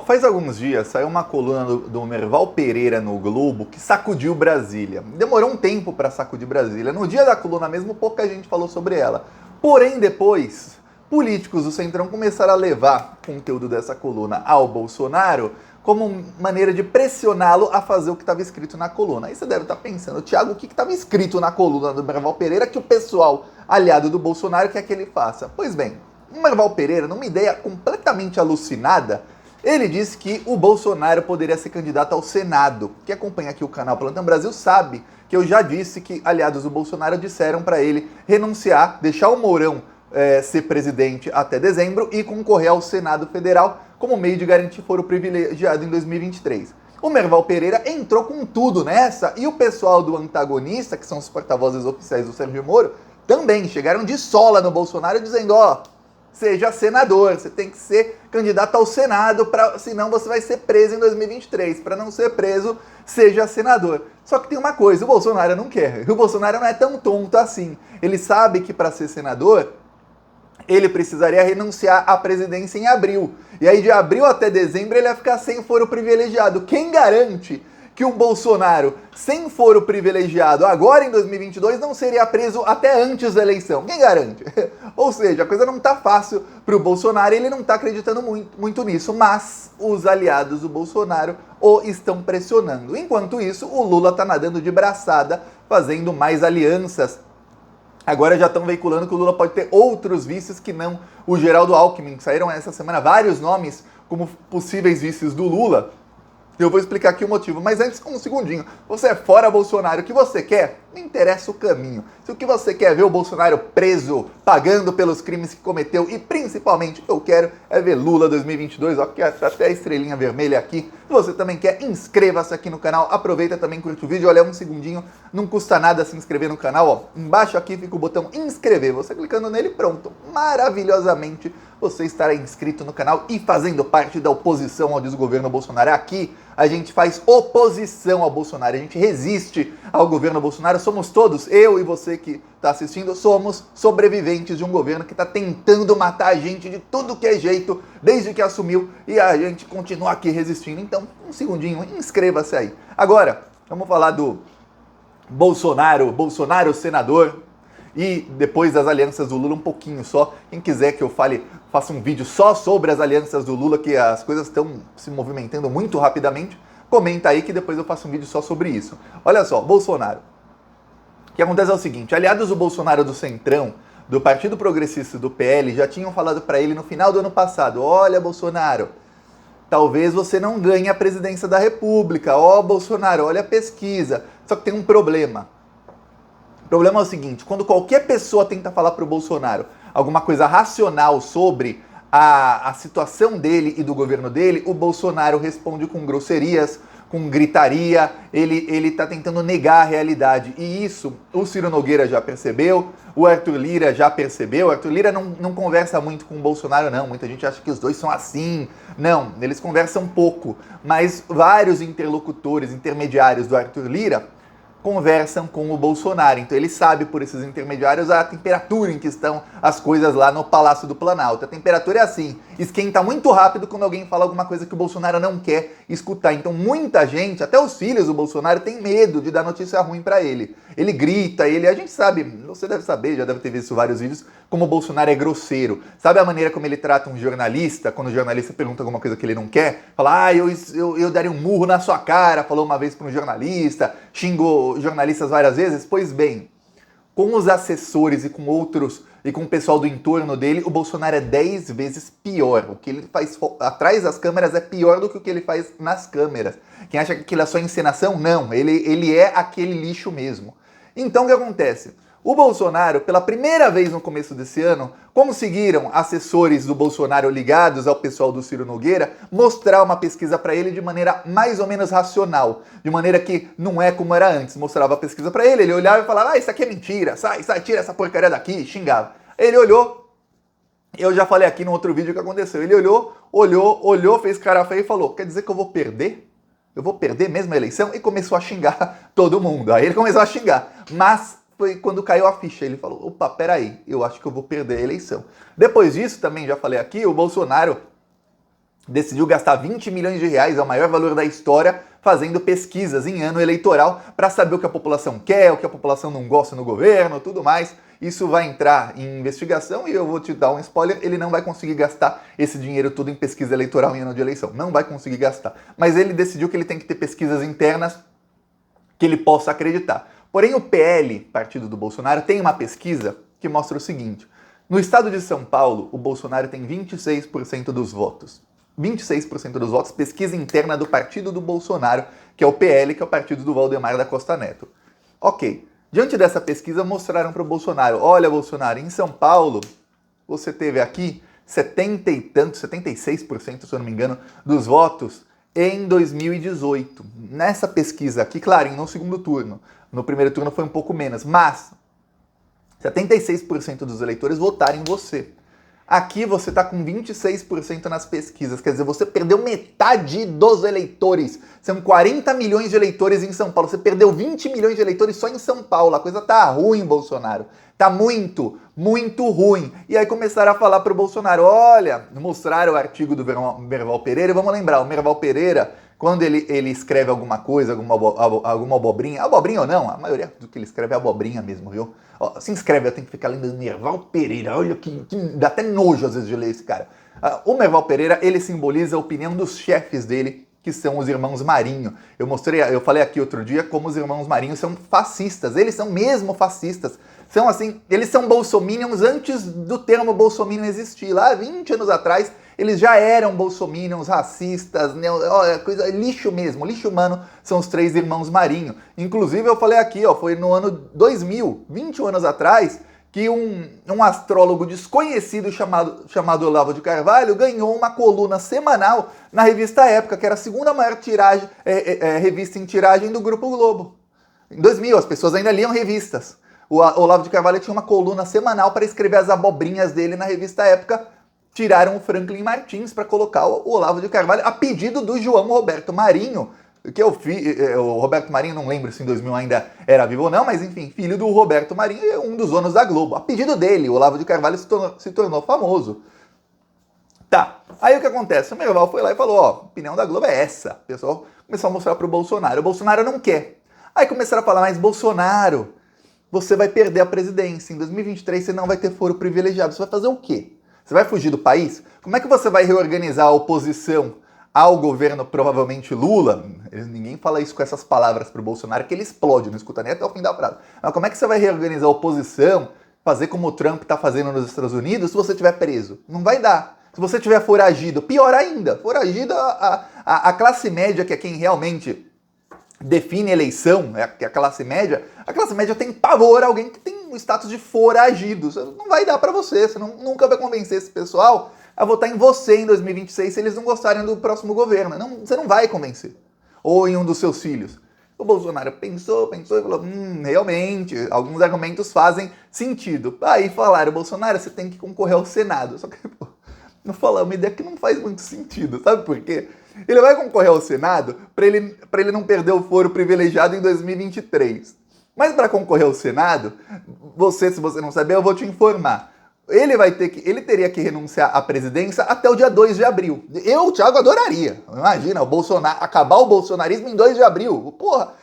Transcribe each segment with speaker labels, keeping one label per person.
Speaker 1: Faz alguns dias saiu uma coluna do Merval Pereira no Globo que sacudiu Brasília. Demorou um tempo para sacudir Brasília. No dia da coluna mesmo, pouca gente falou sobre ela. Porém, depois, políticos do Centrão começaram a levar o conteúdo dessa coluna ao Bolsonaro como maneira de pressioná-lo a fazer o que estava escrito na coluna. Aí você deve estar pensando, Thiago, o que estava escrito na coluna do Merval Pereira que o pessoal aliado do Bolsonaro quer que ele faça? Pois bem, o Merval Pereira, numa ideia completamente alucinada, ele disse que o Bolsonaro poderia ser candidato ao Senado. Quem acompanha aqui o canal Plantão Brasil sabe que eu já disse que aliados do Bolsonaro disseram para ele renunciar, deixar o Mourão ser presidente até dezembro e concorrer ao Senado Federal como meio de garantir foro privilegiado em 2023. O Merval Pereira entrou com tudo nessa e o pessoal do antagonista, que são os porta-vozes oficiais do Sérgio Moro, também chegaram de sola no Bolsonaro dizendo, seja senador, você tem que ser candidato ao Senado, senão você vai ser preso em 2023. Para não ser preso, seja senador. Só que tem uma coisa, o Bolsonaro não quer. O Bolsonaro não é tão tonto assim. Ele sabe que para ser senador, ele precisaria renunciar à presidência em abril. E aí de abril até dezembro ele ia ficar sem foro privilegiado. Quem garante que um Bolsonaro sem foro privilegiado agora em 2022 não seria preso até antes da eleição? Quem garante? Ou seja, a coisa não está fácil para o Bolsonaro e ele não está acreditando muito nisso, mas os aliados do Bolsonaro o estão pressionando. Enquanto isso, o Lula está nadando de braçada, fazendo mais alianças. Agora já estão veiculando que o Lula pode ter outros vices que não o Geraldo Alckmin. Saíram essa semana vários nomes como possíveis vices do Lula. Eu vou explicar aqui o motivo, mas antes, um segundinho. Você é fora Bolsonaro, o que você quer? Não interessa o caminho. Se o que você quer é ver o Bolsonaro preso, pagando pelos crimes que cometeu, e principalmente o que eu quero é ver Lula 2022, que até a estrelinha vermelha aqui. Se você também quer, inscreva-se aqui no canal, aproveita também, curte o vídeo, olha um segundinho, não custa nada se inscrever no canal, embaixo aqui fica o botão inscrever, você clicando nele, pronto, maravilhosamente você estará inscrito no canal e fazendo parte da oposição ao desgoverno Bolsonaro. Aqui a gente faz oposição ao Bolsonaro, a gente resiste ao governo Bolsonaro, somos todos, eu e você que está assistindo, somos sobreviventes de um governo que está tentando matar a gente de tudo que é jeito, desde que assumiu, e a gente continua aqui resistindo. Então, um segundinho, inscreva-se aí. Agora, vamos falar do Bolsonaro senador, e depois das alianças do Lula um pouquinho só. Quem quiser que eu faça um vídeo só sobre as alianças do Lula, que as coisas estão se movimentando muito rapidamente, comenta aí que depois eu faço um vídeo só sobre isso. Olha só, Bolsonaro. O que acontece é o seguinte, aliados do Bolsonaro do Centrão, do Partido Progressista e do PL, já tinham falado para ele no final do ano passado, olha Bolsonaro, talvez você não ganhe a presidência da República, Bolsonaro, olha a pesquisa. Só que tem um problema. O problema é o seguinte, quando qualquer pessoa tenta falar para o Bolsonaro alguma coisa racional sobre a situação dele e do governo dele, o Bolsonaro responde com grosserias, com gritaria, ele está tentando negar a realidade. E isso o Ciro Nogueira já percebeu, o Arthur Lira já percebeu. O Arthur Lira não conversa muito com o Bolsonaro, não. Muita gente acha que os dois são assim. Não, eles conversam pouco. Mas vários interlocutores, intermediários do Arthur Lira conversam com o Bolsonaro. Então ele sabe por esses intermediários a temperatura em que estão as coisas lá no Palácio do Planalto. A temperatura é assim, esquenta muito rápido quando alguém fala alguma coisa que o Bolsonaro não quer escutar. Então muita gente, até os filhos do Bolsonaro, tem medo de dar notícia ruim pra ele. Ele grita, a gente sabe, você deve saber, já deve ter visto vários vídeos, como o Bolsonaro é grosseiro. Sabe a maneira como ele trata um jornalista, quando o jornalista pergunta alguma coisa que ele não quer? Fala, eu daria um murro na sua cara, falou uma vez para um jornalista, xingou jornalistas várias vezes. Pois bem, com os assessores e com outros, e com o pessoal do entorno dele, o Bolsonaro é 10 vezes pior. O que ele faz atrás das câmeras é pior do que o que ele faz nas câmeras. Quem acha que aquilo é só encenação, não, ele é aquele lixo mesmo. Então o que acontece? O Bolsonaro, pela primeira vez no começo desse ano, conseguiram assessores do Bolsonaro ligados ao pessoal do Ciro Nogueira mostrar uma pesquisa para ele de maneira mais ou menos racional, de maneira que não é como era antes. Mostrava a pesquisa para ele olhava e falava, isso aqui é mentira, sai, tira essa porcaria daqui, xingava. Ele olhou, eu já falei aqui no outro vídeo o que aconteceu, ele olhou, fez cara feia e falou, quer dizer que eu vou perder? Eu vou perder mesmo a eleição? E começou a xingar todo mundo. Aí ele começou a xingar, mas foi quando caiu a ficha, ele falou, opa, peraí, eu acho que eu vou perder a eleição. Depois disso, também já falei aqui, o Bolsonaro decidiu gastar 20 milhões de reais, é o maior valor da história, fazendo pesquisas em ano eleitoral para saber o que a população quer, o que a população não gosta no governo, tudo mais. Isso vai entrar em investigação e eu vou te dar um spoiler, ele não vai conseguir gastar esse dinheiro tudo em pesquisa eleitoral em ano de eleição. Não vai conseguir gastar. Mas ele decidiu que ele tem que ter pesquisas internas que ele possa acreditar. Porém, o PL, partido do Bolsonaro, tem uma pesquisa que mostra o seguinte. No estado de São Paulo, o Bolsonaro tem 26% dos votos. 26% dos votos, pesquisa interna do partido do Bolsonaro, que é o PL, que é o partido do Valdemar da Costa Neto. Ok, diante dessa pesquisa mostraram para o Bolsonaro, olha Bolsonaro, em São Paulo, você teve aqui 70 e tantos, 76%, se eu não me engano, dos votos em 2018. Nessa pesquisa aqui, claro, no segundo turno, no primeiro turno foi um pouco menos, mas 76% dos eleitores votaram em você. Aqui você está com 26% nas pesquisas, quer dizer, você perdeu metade dos eleitores. São 40 milhões de eleitores em São Paulo, você perdeu 20 milhões de eleitores só em São Paulo. A coisa tá ruim, Bolsonaro. Tá muito, muito ruim. E aí começaram a falar pro Bolsonaro, olha, mostraram o artigo do Merval Pereira, e vamos lembrar, o Merval Pereira, quando ele escreve alguma coisa, alguma abobrinha ou não, a maioria do que ele escreve é abobrinha mesmo, viu? Ó, se inscreve, eu tenho que ficar lendo Merval Pereira, olha que dá até nojo às vezes de ler esse cara. O Merval Pereira, ele simboliza a opinião dos chefes dele, que são os irmãos Marinho. Eu falei aqui outro dia como os irmãos Marinho são fascistas, eles são mesmo fascistas. São assim, eles são bolsominions antes do termo bolsominion existir. Lá 20 anos atrás, eles já eram bolsominions, racistas, coisa, lixo mesmo, lixo humano, são os três irmãos Marinho. Inclusive, eu falei aqui, foi no ano 2000, 21 anos atrás, que um astrólogo desconhecido chamado Olavo de Carvalho ganhou uma coluna semanal na revista Época, que era a segunda maior revista em tiragem do Grupo Globo. Em 2000, as pessoas ainda liam revistas. O Olavo de Carvalho tinha uma coluna semanal para escrever as abobrinhas dele na revista Época. Tiraram o Franklin Martins para colocar o Olavo de Carvalho a pedido do João Roberto Marinho, que o Roberto Marinho, não lembro se em 2000 ainda era vivo ou não, mas enfim, filho do Roberto Marinho e um dos donos da Globo. A pedido dele, o Olavo de Carvalho se tornou famoso. Tá, aí o que acontece? O Merval foi lá e falou, a opinião da Globo é essa. O pessoal começou a mostrar pro Bolsonaro. O Bolsonaro não quer. Aí começaram a falar, mas Bolsonaro, você vai perder a presidência. Em 2023 você não vai ter foro privilegiado. Você vai fazer o quê? Você vai fugir do país? Como é que você vai reorganizar a oposição ao governo, provavelmente Lula? Ninguém fala isso com essas palavras pro Bolsonaro, que ele explode, não escuta nem até o fim da frase. Mas como é que você vai reorganizar a oposição, fazer como o Trump está fazendo nos Estados Unidos, se você estiver preso? Não vai dar. Se você estiver foragido, pior ainda. Foragido, a classe média, que é quem realmente define eleição, que é a classe média tem pavor a alguém que tem o status de foragido. Não vai dar pra você nunca vai convencer esse pessoal a votar em você em 2026 se eles não gostarem do próximo governo. Você não vai convencer. Ou em um dos seus filhos. O Bolsonaro pensou e falou, realmente, alguns argumentos fazem sentido. Aí falaram, Bolsonaro, você tem que concorrer ao Senado. Só que, não falar uma ideia que não faz muito sentido, sabe por quê? Ele vai concorrer ao Senado para ele não perder o foro privilegiado em 2023. Mas para concorrer ao Senado, se você não saber, eu vou te informar. Ele teria que renunciar à presidência até o dia 2 de abril. Eu, Thiago, adoraria. Imagina, acabar o bolsonarismo em 2 de abril. Porra,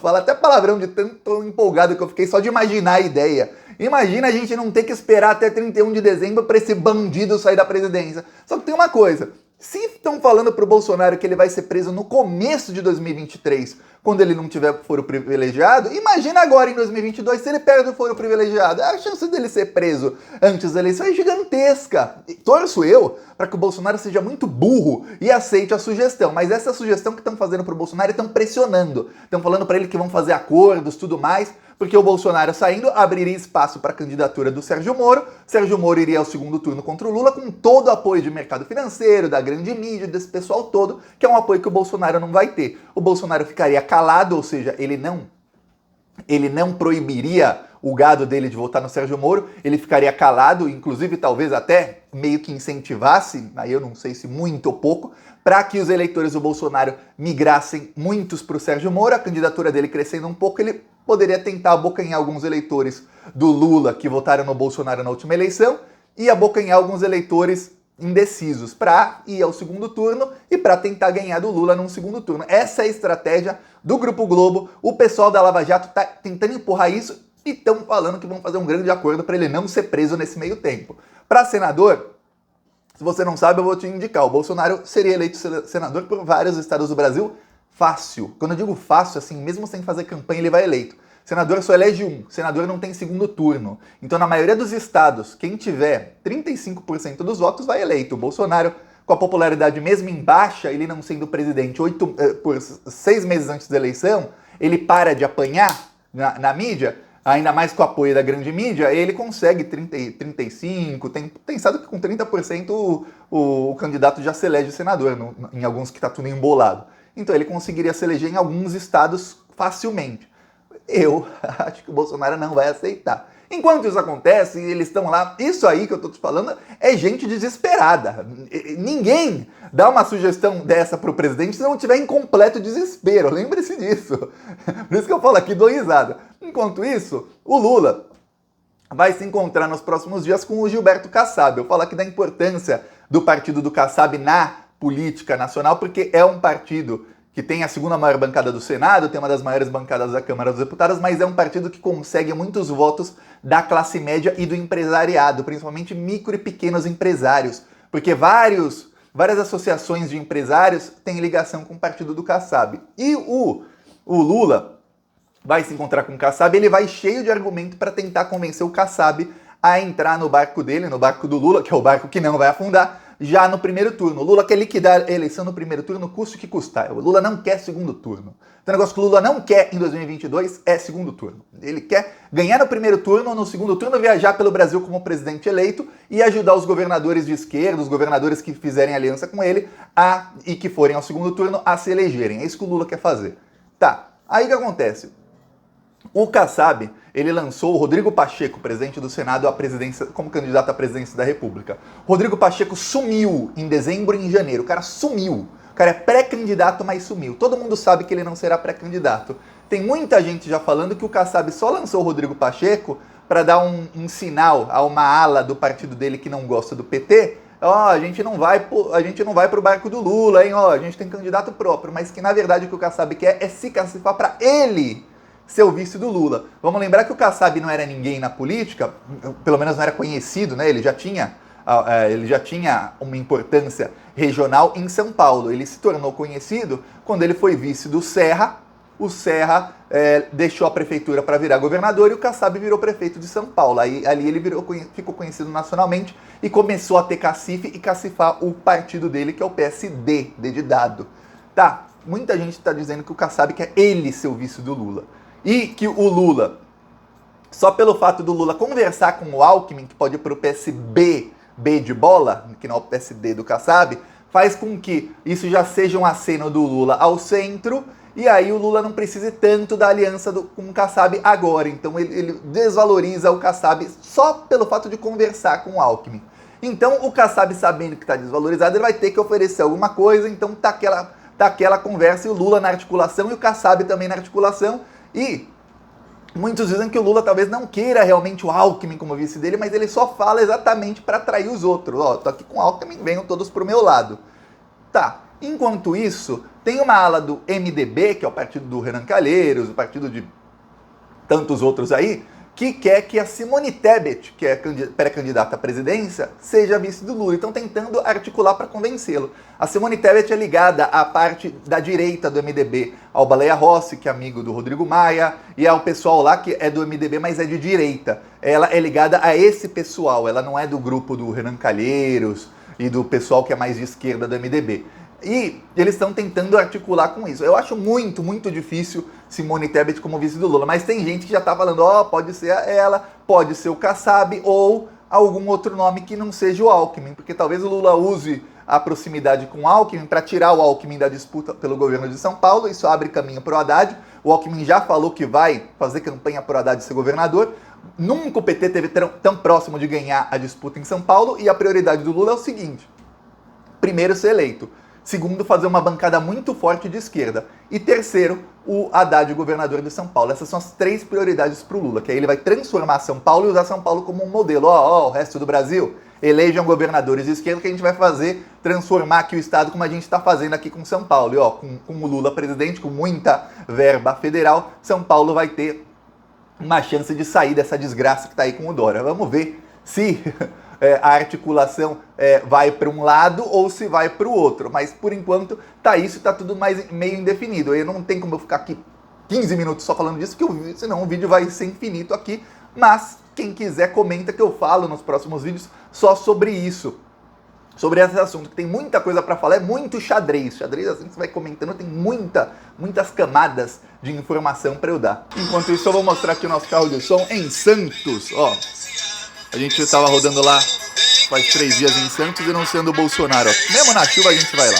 Speaker 1: fala até palavrão de tanto empolgado que eu fiquei só de imaginar a ideia. Imagina a gente não ter que esperar até 31 de dezembro para esse bandido sair da presidência. Só que tem uma coisa. Se estão falando pro Bolsonaro que ele vai ser preso no começo de 2023, quando ele não tiver foro privilegiado, imagina agora em 2022 se ele perde o foro privilegiado. A chance dele ser preso antes da eleição é gigantesca. E torço eu para que o Bolsonaro seja muito burro e aceite a sugestão. Mas essa sugestão que estão fazendo pro Bolsonaro, estão pressionando. Estão falando para ele que vão fazer acordos, tudo mais, porque o Bolsonaro saindo abriria espaço para a candidatura do Sérgio Moro. Sérgio Moro iria ao segundo turno contra o Lula com todo o apoio de mercado financeiro, da grande mídia, desse pessoal todo, que é um apoio que o Bolsonaro não vai ter. O Bolsonaro ficaria calado, ou seja, ele não proibiria o gado dele de votar no Sérgio Moro, ele ficaria calado, inclusive talvez até meio que incentivasse, aí eu não sei se muito ou pouco, para que os eleitores do Bolsonaro migrassem muitos para o Sérgio Moro, a candidatura dele crescendo um pouco, ele poderia tentar abocanhar alguns eleitores do Lula que votaram no Bolsonaro na última eleição e abocanhar alguns eleitores indecisos para ir ao segundo turno e para tentar ganhar do Lula num segundo turno. Essa é a estratégia do Grupo Globo. O pessoal da Lava Jato está tentando empurrar isso e estão falando que vão fazer um grande acordo para ele não ser preso nesse meio tempo. Para senador, se você não sabe, eu vou te indicar. O Bolsonaro seria eleito senador por vários estados do Brasil fácil. Quando eu digo fácil, assim, mesmo sem fazer campanha, ele vai eleito. Senador só elege um, senador não tem segundo turno. Então, na maioria dos estados, quem tiver 35% dos votos vai eleito. O Bolsonaro, com a popularidade mesmo em baixa, ele não sendo presidente por 6 meses antes da eleição, ele para de apanhar na mídia, ainda mais com o apoio da grande mídia, ele consegue 35%, tem estado que com 30% o candidato já se elege senador, em alguns que está tudo embolado. Então, ele conseguiria se eleger em alguns estados facilmente. Eu acho que o Bolsonaro não vai aceitar. Enquanto isso acontece, eles estão lá, isso aí que eu estou te falando é gente desesperada. Ninguém dá uma sugestão dessa para o presidente se não tiver em completo desespero. Lembre-se disso. Por isso que eu falo aqui, dou risada. Enquanto isso, o Lula vai se encontrar nos próximos dias com o Gilberto Kassab. Eu falo aqui da importância do partido do Kassab na política nacional, porque é um partido que tem a segunda maior bancada do Senado, tem uma das maiores bancadas da Câmara dos Deputados, mas é um partido que consegue muitos votos da classe média e do empresariado, principalmente micro e pequenos empresários, porque várias associações de empresários têm ligação com o partido do Kassab. E o Lula vai se encontrar com o Kassab, ele vai cheio de argumento para tentar convencer o Kassab a entrar no barco dele, no barco do Lula, que é o barco que não vai afundar, já no primeiro turno. O Lula quer liquidar a eleição no primeiro turno, custe o que custar. O Lula não quer segundo turno. Então, o negócio que o Lula não quer em 2022 é segundo turno. Ele quer ganhar no primeiro turno, no segundo turno viajar pelo Brasil como presidente eleito e ajudar os governadores de esquerda, os governadores que fizerem aliança com ele e que forem ao segundo turno a se elegerem. É isso que o Lula quer fazer. Tá, aí o que acontece? O Kassab, ele lançou o Rodrigo Pacheco, presidente do Senado, à presidência, como candidato à presidência da República. Rodrigo Pacheco sumiu em dezembro e em janeiro. O cara sumiu. O cara é pré-candidato, mas sumiu. Todo mundo sabe que ele não será pré-candidato. Tem muita gente já falando que o Kassab só lançou o Rodrigo Pacheco para dar um sinal a uma ala do partido dele que não gosta do PT. A gente não vai pro barco do Lula, hein? A gente tem candidato próprio. Mas que, na verdade, o que o Kassab quer é se cacifar para ele ser o vice do Lula. Vamos lembrar que o Kassab não era ninguém na política, pelo menos não era conhecido, né? Ele já tinha uma importância regional em São Paulo. Ele se tornou conhecido quando ele foi vice do Serra. O Serra deixou a prefeitura para virar governador e o Kassab virou prefeito de São Paulo. Ali ele ficou conhecido nacionalmente e começou a ter cacife e cacifar o partido dele, que é o PSD, D de dado. Tá, muita gente está dizendo que o Kassab quer ele ser o vice do Lula. E que o Lula, só pelo fato do Lula conversar com o Alckmin, que pode ir para o PSB, B de bola, que não é o PSD do Kassab, faz com que isso já seja um aceno do Lula ao centro, e aí o Lula não precise tanto da aliança com o Kassab agora. Então ele desvaloriza o Kassab só pelo fato de conversar com o Alckmin. Então o Kassab, sabendo que está desvalorizado, ele vai ter que oferecer alguma coisa, então tá aquela conversa e o Lula na articulação e o Kassab também na articulação. E muitos dizem que o Lula talvez não queira realmente o Alckmin como vice dele, mas ele só fala exatamente para atrair os outros. Tô aqui com o Alckmin, venham todos pro meu lado. Tá, enquanto isso, tem uma ala do MDB, que é o partido do Renan Calheiros, o partido de tantos outros aí, que quer que a Simone Tebet, que é pré-candidata à presidência, seja vice do Lula. Estão tentando articular para convencê-lo. A Simone Tebet é ligada à parte da direita do MDB, ao Baleia Rossi, que é amigo do Rodrigo Maia, e ao pessoal lá que é do MDB, mas é de direita. Ela é ligada a esse pessoal, ela não é do grupo do Renan Calheiros e do pessoal que é mais de esquerda do MDB. E eles estão tentando articular com isso. Eu acho muito, muito difícil Simone Tebet como vice do Lula, mas tem gente que já está falando, pode ser ela, pode ser o Kassab ou algum outro nome que não seja o Alckmin, porque talvez o Lula use a proximidade com o Alckmin para tirar o Alckmin da disputa pelo governo de São Paulo. Isso abre caminho para o Haddad. O Alckmin já falou que vai fazer campanha para o Haddad ser governador. Nunca o PT esteve tão próximo de ganhar a disputa em São Paulo, e a prioridade do Lula é o seguinte: primeiro ser eleito. Segundo, fazer uma bancada muito forte de esquerda. E terceiro, o Haddad, o governador de São Paulo. Essas são as 3 prioridades para o Lula, que aí ele vai transformar São Paulo e usar São Paulo como um modelo. O resto do Brasil, elejam governadores de esquerda que a gente vai fazer, transformar aqui o Estado como a gente está fazendo aqui com São Paulo. E com o Lula presidente, com muita verba federal, São Paulo vai ter uma chance de sair dessa desgraça que está aí com o Dória. Vamos ver se a articulação vai para um lado ou se vai para o outro. Mas, por enquanto, tá tudo meio indefinido. Eu não tem como eu ficar aqui 15 minutos só falando disso, porque senão o vídeo vai ser infinito aqui. Mas, quem quiser, comenta que eu falo nos próximos vídeos só sobre isso. Sobre esse assunto, que tem muita coisa para falar, é muito xadrez. Xadrez, assim que você vai comentando, tem muitas camadas de informação para eu dar. Enquanto isso, eu vou mostrar aqui o nosso carro de som em Santos. Ó, a gente estava rodando lá faz 3 dias em Santos e não sendo o Bolsonaro. Ó. Mesmo na chuva, a gente vai lá.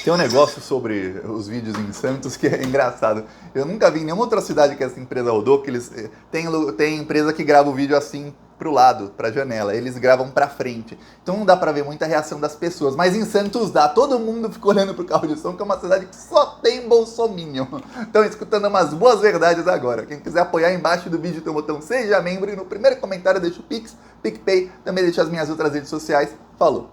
Speaker 1: Tem um negócio sobre os vídeos em Santos que é engraçado. Eu nunca vi em nenhuma outra cidade que essa empresa rodou, que eles tem empresa que grava o vídeo assim pro lado, pra janela. Eles gravam pra frente. Então não dá pra ver muita reação das pessoas. Mas em Santos dá. Todo mundo fica olhando pro carro de som, que é uma cidade que só tem bolsominion. Estão escutando umas boas verdades agora. Quem quiser apoiar, embaixo do vídeo tem o botão Seja Membro. E no primeiro comentário deixa o Pix, PicPay. Também deixa as minhas outras redes sociais. Falou!